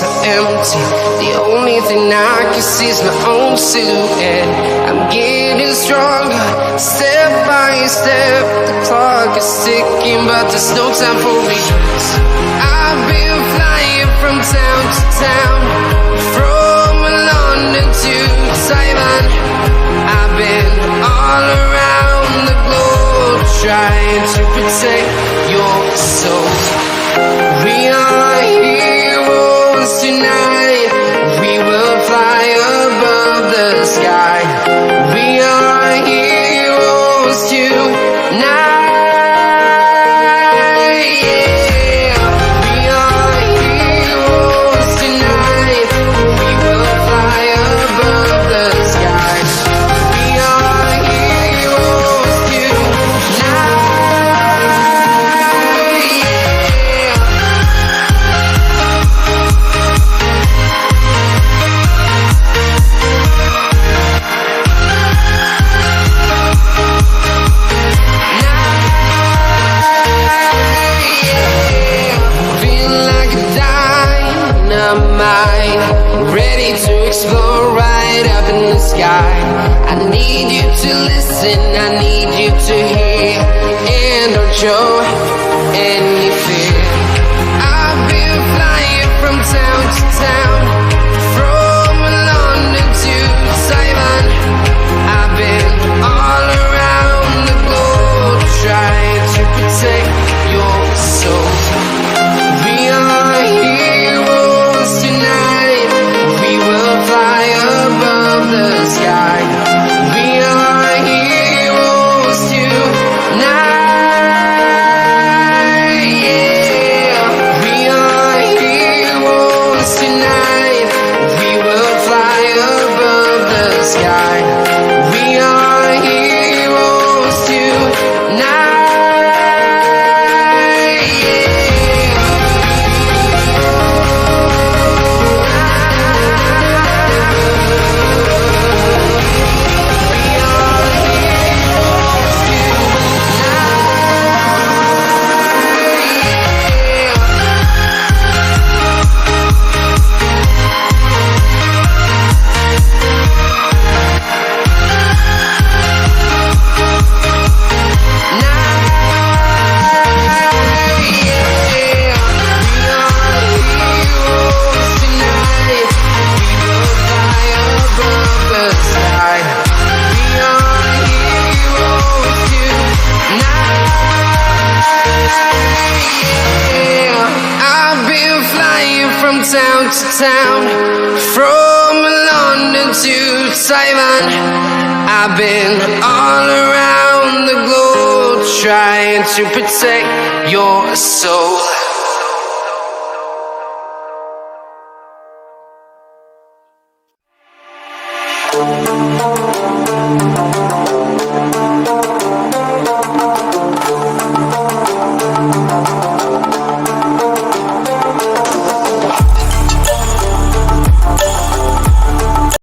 so empty. The only thing I can see is my own silhouette. I'm getting stronger, step by step. The clock is ticking, but there's no time for regrets. I've been flying from town to town, from London to Taiwan. I've been all around the globe, trying to protect your soul. We are heroes tonight. We will fly above the sky. We are heroes tonight. Ready to explore right up in the sky. I need you to listen, I need you to hear, and don't show any fear. I've been flying from town to town, from London to Taiwan. I've been all around the globe, trying to protect your soul. We are heroes tonight. We will fly above the sky. We are heroes tonight. Yeah, we are heroes tonight. We will fly above the sky. We are heroes tonight. Town to town, from London to Taiwan. I've been all around the globe, trying to protect your soul.